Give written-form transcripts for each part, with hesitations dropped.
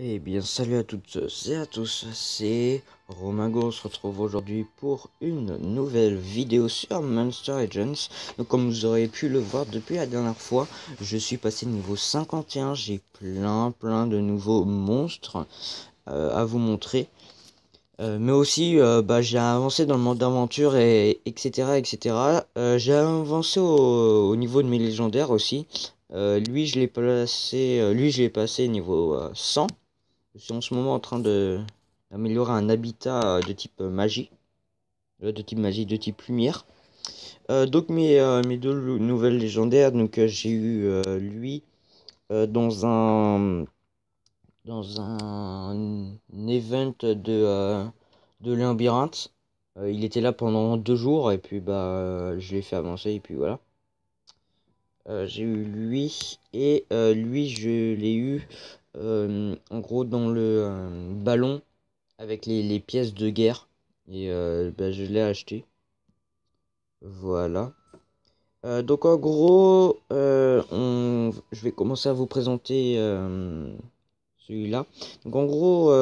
Eh bien, salut à toutes et à tous, c'est Romago. On se retrouve aujourd'hui pour une nouvelle vidéo sur Monster Legends. Donc, comme vous aurez pu le voir depuis la dernière fois, je suis passé niveau 51. J'ai plein de nouveaux monstres à vous montrer. Mais aussi, j'ai avancé dans le monde d'aventure et etc. J'ai avancé au niveau de mes légendaires aussi. Lui, je l'ai passé niveau 100. Je suis en ce moment en train d'améliorer un habitat de type lumière. Donc mes deux nouvelles légendaires, donc j'ai eu lui dans un event de labyrinthe. Il était là pendant 2 jours et puis je l'ai fait avancer et puis voilà. J'ai eu lui et lui je l'ai eu en gros dans le ballon avec les pièces de guerre et je l'ai acheté, voilà. Donc en gros je vais commencer à vous présenter celui-là. Donc en gros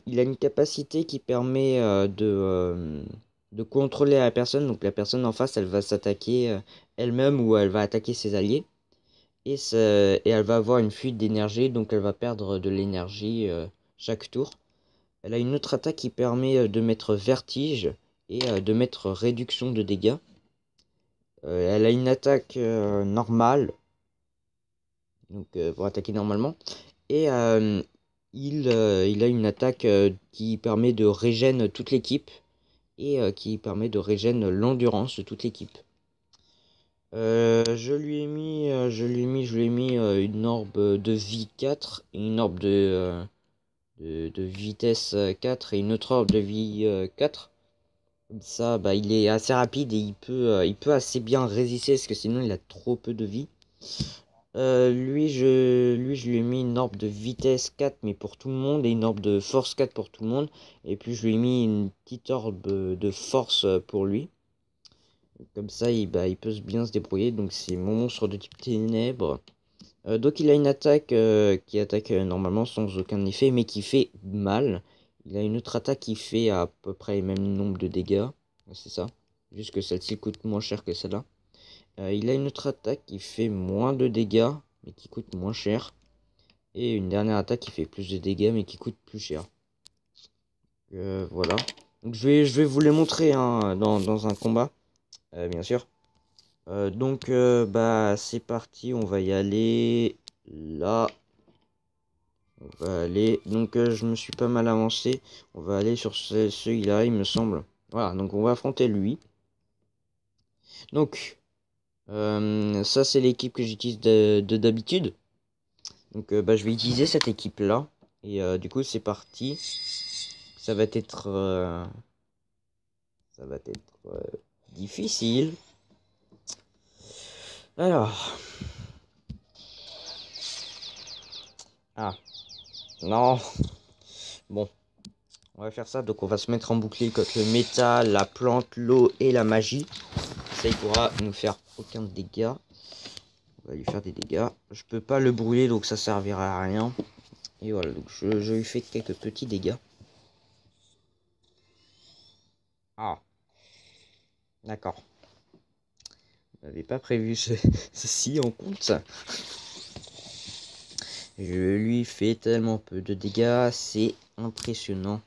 il a une capacité qui permet de contrôler la personne. Donc la personne en face elle va s'attaquer elle-même ou elle va attaquer ses alliés et elle va avoir une fuite d'énergie, donc elle va perdre de l'énergie chaque tour. Elle a une autre attaque qui permet de mettre vertige et de mettre réduction de dégâts. Elle a une attaque normale, donc pour attaquer normalement. Et il a une attaque qui permet de régène toute l'équipe et qui permet de régène l'endurance de toute l'équipe. Je lui ai mis une orbe de vie 4 et une orbe de vitesse 4 et une autre orbe de vie 4. Comme ça, il est assez rapide et il peut assez bien résister parce que sinon il a trop peu de vie. Je lui ai mis une orbe de vitesse 4 mais pour tout le monde et une orbe de force 4 pour tout le monde. Et puis je lui ai mis une petite orbe de force pour lui. Comme ça, il peut bien se débrouiller. Donc c'est mon monstre de type ténèbres. Donc il a une attaque qui attaque normalement sans aucun effet mais qui fait mal. Il a une autre attaque qui fait à peu près le même nombre de dégâts. C'est ça. Juste que celle-ci coûte moins cher que celle-là. Il a une autre attaque qui fait moins de dégâts mais qui coûte moins cher. Et une dernière attaque qui fait plus de dégâts mais qui coûte plus cher. Voilà. Donc je vais vous les montrer hein, dans un combat. Bien sûr. C'est parti. On va y aller. Là. On va aller. Donc je me suis pas mal avancé. On va aller sur celui-là il me semble. Voilà. Donc on va affronter lui. Donc. Ça c'est l'équipe que j'utilise d'habitude. Donc je vais utiliser cette équipe là. Et du coup c'est parti. Ça va être difficile. Alors. Ah. Non. Bon. On va faire ça. Donc on va se mettre en bouclier contre le métal, la plante, l'eau et la magie. Ça il pourra nous faire aucun dégât. On va lui faire des dégâts. Je peux pas le brûler donc ça servira à rien. Et voilà, donc je lui fais quelques petits dégâts. Ah, d'accord. Je n'avais pas prévu ceci en compte. Je lui fais tellement peu de dégâts, c'est impressionnant.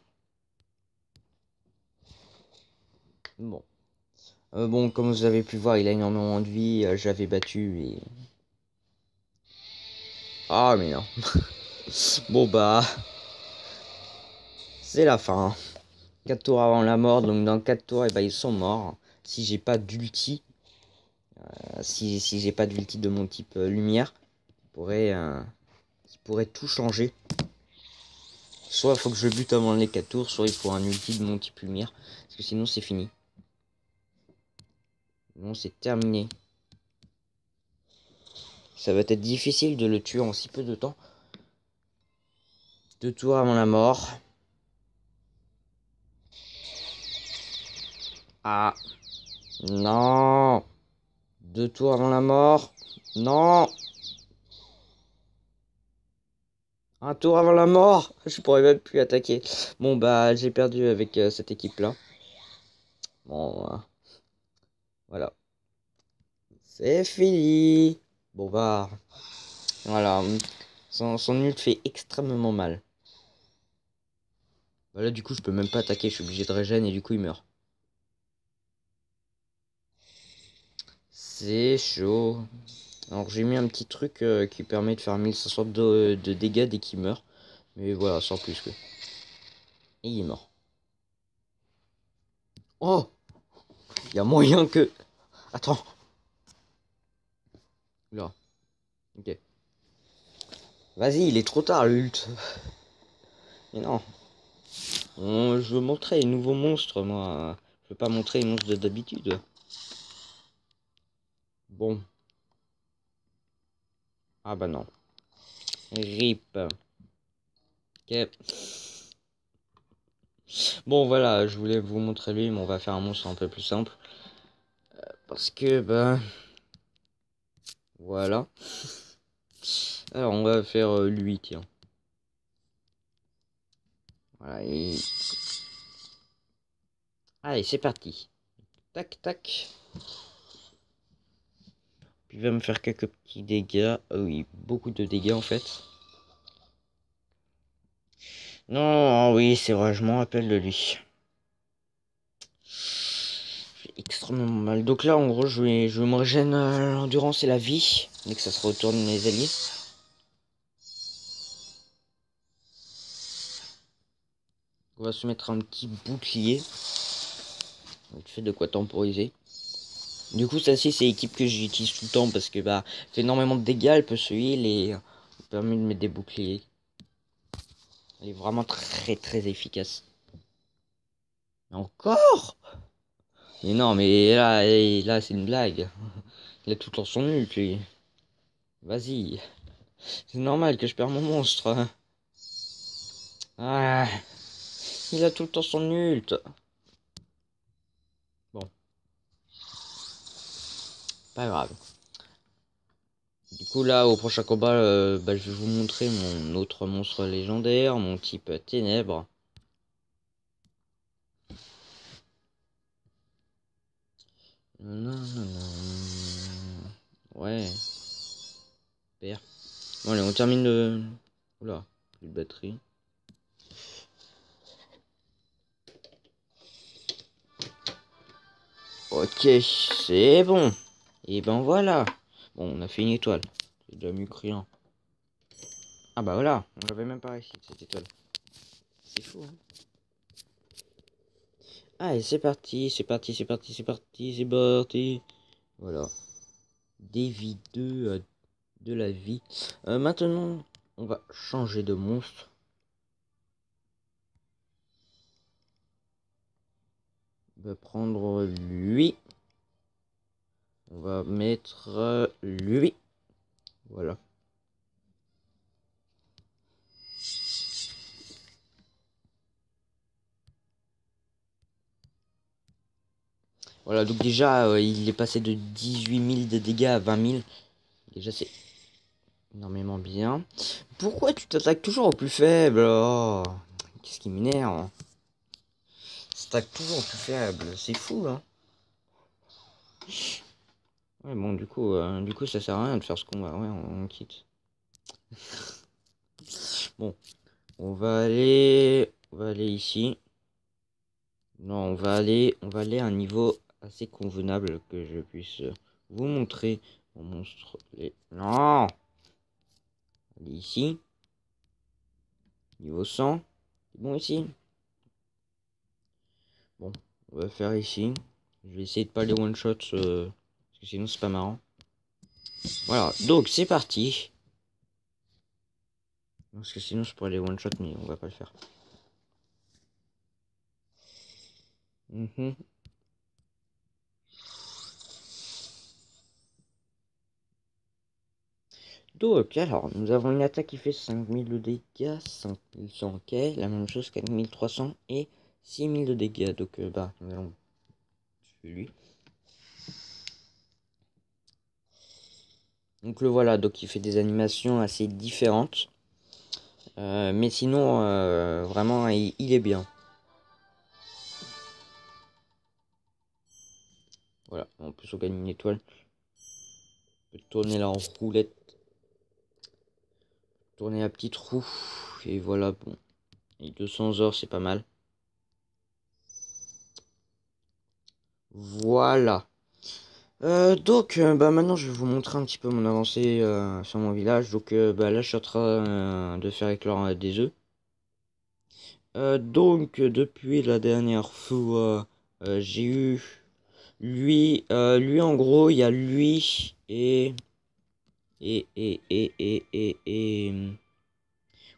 Bon. Bon, comme vous avez pu voir, il a énormément de vie. J'avais battu et... Ah, mais non. Bon, c'est la fin. 4 tours avant la mort, donc dans 4 tours, ils sont morts. Si j'ai pas d'ulti, si j'ai pas d'ulti de mon type lumière, ça pourrait tout changer. Soit il faut que je bute avant les 4 tours, soit il faut un ulti de mon type lumière. Parce que sinon c'est fini. Sinon c'est terminé. Ça va être difficile de le tuer en si peu de temps. 2 tours avant la mort. Ah. Non. 2 tours avant la mort. Non. Un tour avant la mort. Je pourrais même plus attaquer. Bon, bah, j'ai perdu avec cette équipe-là. Bon, voilà. C'est fini. Bon, bah, voilà. Son ult fait extrêmement mal. Voilà, du coup, je peux même pas attaquer. Je suis obligé de régène et du coup, il meurt. C'est chaud. Alors, j'ai mis un petit truc qui permet de faire 1500 de dégâts dès qu'il meurt. Mais voilà, sans plus que. Et il est mort. Oh! Il y a moyen que... Attends. Là. Ok. Vas-y, il est trop tard, l'ult. Mais non. Je veux montrer les nouveaux monstres, moi. Je veux pas montrer les monstres d'habitude. Bon. Ah bah non. RIP. Ok. Bon, voilà, je voulais vous montrer lui, mais on va faire un monstre un peu plus simple. Parce que, bah... Voilà. Alors, on va faire lui, tiens. Voilà, et... Allez, c'est parti. Tac, tac. Puis il va me faire quelques petits dégâts. Ah oui, beaucoup de dégâts, en fait. Non, oui, c'est vrai, je m'en rappelle de lui. J'ai extrêmement mal. Donc là, en gros, je me régène l'endurance et la vie. Dès que ça se retourne les alliés. On va se mettre un petit bouclier. Tu fais de quoi temporiser. Du coup, ça, c'est l'équipe que j'utilise tout le temps parce que bah, fait énormément de dégâts. Elle peut se heal et permet de mettre des boucliers. Elle est vraiment très très efficace. Encore? Mais non, mais là c'est une blague. Il a tout le temps son ult, lui. Vas-y. C'est normal que je perds mon monstre. Ah, il a tout le temps son ult. Bon, pas grave. Du coup, là, au prochain combat, bah, je vais vous montrer mon autre monstre légendaire, mon type ténèbres. Non, non, non. Ouais. Père. Bon, allez, on termine le... Oula, plus de batterie. Ok, c'est bon. Et ben voilà. Bon, on a fait une étoile. C'est déjà mieux que rien. Ah bah voilà, on l'avait même pas réussi cette étoile. C'est fou, hein. Allez, c'est parti, c'est parti, c'est parti, c'est parti, c'est parti. Voilà. Des vies de la vie. Maintenant, on va changer de monstre. On va prendre lui. On va mettre lui. Voilà. Voilà, donc déjà, il est passé de 18 000 de dégâts à 20 000. Déjà, c'est énormément bien. Pourquoi tu t'attaques toujours au plus faible? Oh, qu'est-ce qui m'énerve? Tu t'attaques toujours au plus faible. C'est fou, hein. Ouais, bon, du coup, ça sert à rien de faire ce combat. Ouais, on quitte. Bon, on va aller ici. Non, on va aller à un niveau assez convenable que je puisse vous montrer mon monstre. Non, allez ici. Niveau 100. C'est bon ici. Bon, on va faire ici. Je vais essayer de pas les one shot parce que sinon c'est pas marrant. Voilà, donc c'est parti. Parce que sinon je pourrais les one shot mais on va pas le faire. Mhm. Donc, alors, nous avons une attaque qui fait 5000 de dégâts, 5100 ok, la même chose 4300 et 6000 de dégâts. Donc, bah, nous allons tuer lui. Donc, le voilà, donc il fait des animations assez différentes. Mais sinon, vraiment, il est bien. Voilà, en plus on gagne une étoile. On peut tourner là en roulette. Tourner la petite roue. Et voilà, bon. Et 200 heures, c'est pas mal. Voilà. Donc, bah maintenant je vais vous montrer un petit peu mon avancée sur mon village. Donc, bah là je suis en train de faire éclore des œufs. Donc, depuis la dernière fois, j'ai eu lui en gros, il y a lui et où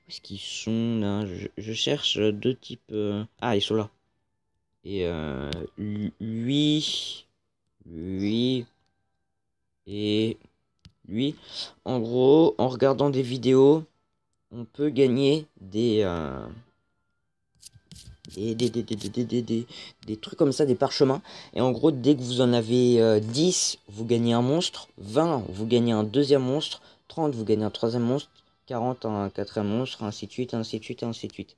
est-ce qu'ils sont là? Je cherche deux types. Ah, ils sont là. Et lui et lui. En gros, en regardant des vidéos, on peut gagner des trucs comme ça, des parchemins. Et en gros, dès que vous en avez 10, vous gagnez un monstre. 20, vous gagnez un deuxième monstre. 30, vous gagnez un troisième monstre. 40, un quatrième monstre, ainsi de suite, ainsi de suite, ainsi de suite.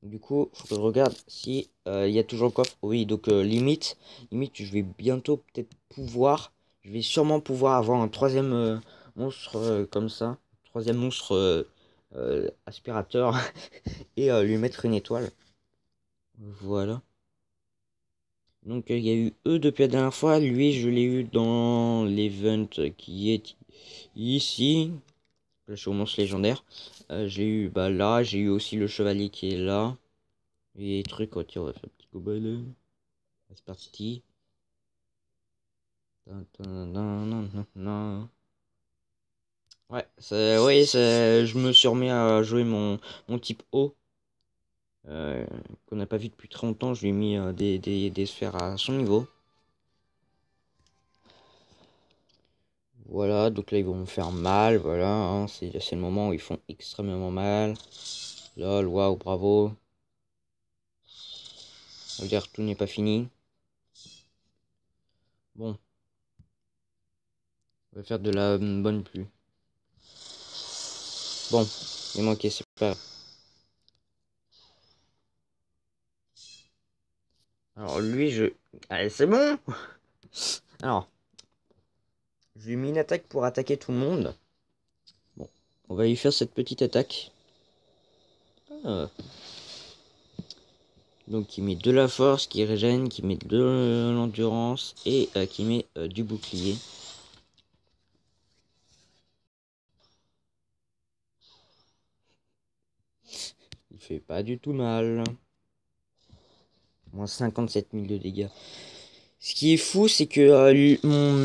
Du coup, faut que je regarde si il y a toujours le coffre. Oui, donc limite, je vais bientôt peut-être pouvoir, je vais sûrement pouvoir avoir un troisième monstre comme ça, troisième monstre aspirateur et lui mettre une étoile. Voilà. Donc il y a eu eux depuis la dernière fois. Lui, je l'ai eu dans l'event qui est ici. Là, je suis au monstre légendaire. J'ai eu bah là, j'ai eu aussi le chevalier qui est là. Et trucs, oh, tiens, on va faire un petit gobelet. C'est parti. Ouais, oui, je me suis remis à jouer mon type O. Qu'on n'a pas vu depuis très longtemps. Je lui ai mis des sphères à son niveau. Voilà, donc là ils vont me faire mal. Voilà, hein, c'est le moment où ils font extrêmement mal. Lol, waouh, bravo. Ça veut dire que tout n'est pas fini. Bon, on va faire de la bonne pluie. Bon, il manquait, c'est pas grave. Alors lui, allez, c'est bon. Alors, je lui ai mis une attaque pour attaquer tout le monde. Bon, on va lui faire cette petite attaque. Ah. Donc qui met de la force, qui régène, qui met de l'endurance et qui met du bouclier. Il fait pas du tout mal. Moins 57 000 de dégâts. Ce qui est fou, c'est que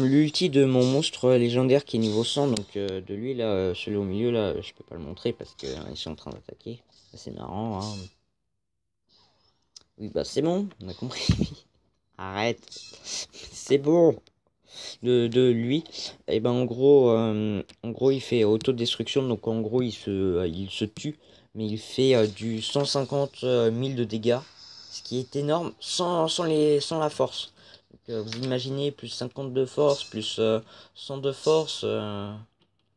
l'ulti de mon monstre légendaire qui est niveau 100, donc de lui là, celui au milieu là, je peux pas le montrer parce que ils sont en train d'attaquer. C'est marrant, hein. Oui, bah c'est bon, on a compris. Arrête. C'est bon. De lui, et ben en gros il fait autodestruction, donc en gros il se tue, mais il fait du 150 000 de dégâts, ce qui est énorme sans la force. Donc, vous imaginez plus 50 de force, plus 100 de force,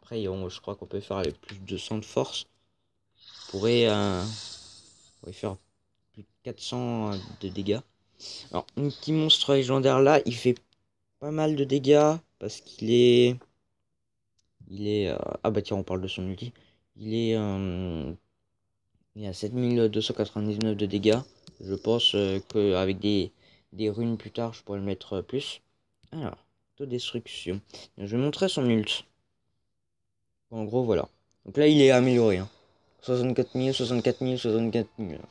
après je crois qu'on peut faire avec plus de 100 de force, on pourrait faire plus de 400 de dégâts. Alors, un petit monstre légendaire là, il fait pas mal de dégâts parce qu'il est ah bah tiens, on parle de son ulti. Il est à 7299 de dégâts. Je pense qu'avec des runes plus tard, je pourrais le mettre plus. Alors, autodestruction. Je vais montrer son ult. En gros, voilà. Donc là, il est amélioré, hein. 64 000, 64 000, 64 000.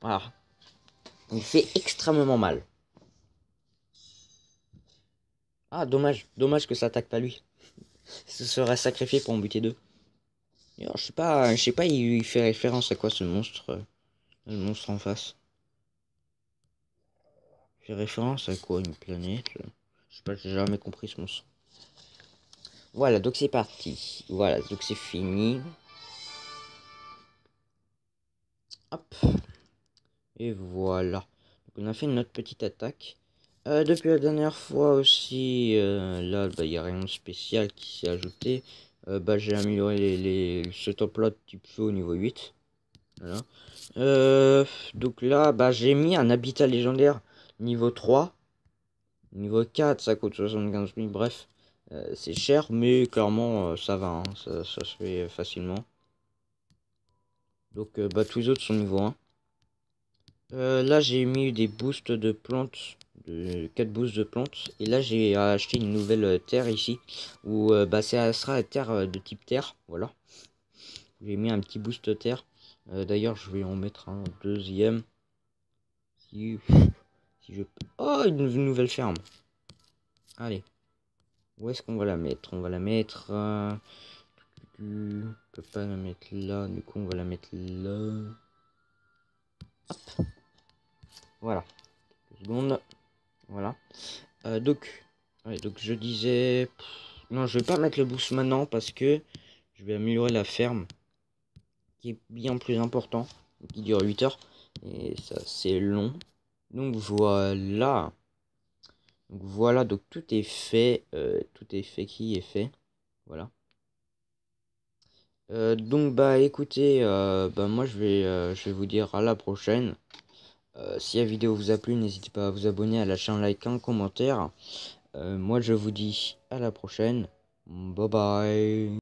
Voilà. Il fait extrêmement mal. Ah, dommage. Dommage que ça attaque pas lui. Ce serait sacrifié pour en buter deux. Alors, je sais pas, il fait référence à quoi ce monstre, le monstre en face. Il fait référence à quoi, une planète là. Je sais pas, j'ai jamais compris ce monstre. Voilà, donc c'est parti. Voilà, donc c'est fini. Hop. Et voilà. Donc on a fait notre petite attaque. Depuis la dernière fois aussi, là, bah, il n'y a rien de spécial qui s'est ajouté. Bah, j'ai amélioré ce top là de type feu au niveau 8. Voilà. Donc là, bah, j'ai mis un habitat légendaire niveau 3. Niveau 4, ça coûte 75 000. Bref, c'est cher, mais clairement, ça va. Hein, ça se fait facilement. Donc, bah, tous les autres sont niveau 1. Là, j'ai mis des boosts de plantes. 4 boosts de plantes. Et là, j'ai acheté une nouvelle terre ici. Où bah, ça sera la terre de type terre. Voilà. J'ai mis un petit boost terre. D'ailleurs, je vais en mettre un deuxième. Si je peux. Oh, une nouvelle ferme. Allez. Où est-ce qu'on va la mettre? On va la mettre. On peut pas la mettre là. Du coup, on va la mettre là. Hop. Voilà. 2 secondes. Voilà. Donc. Ouais, donc je disais. Non, je vais pas mettre le boost maintenant parce que je vais améliorer la ferme. Qui est bien plus important. Qui dure 8 heures. Et ça, c'est long. Donc voilà. Donc tout est fait. Tout est fait qui est fait. Voilà. Donc bah écoutez, bah moi je vais vous dire à la prochaine. Si la vidéo vous a plu, n'hésitez pas à vous abonner, à lâcher un like, un commentaire. Moi je vous dis à la prochaine. Bye bye.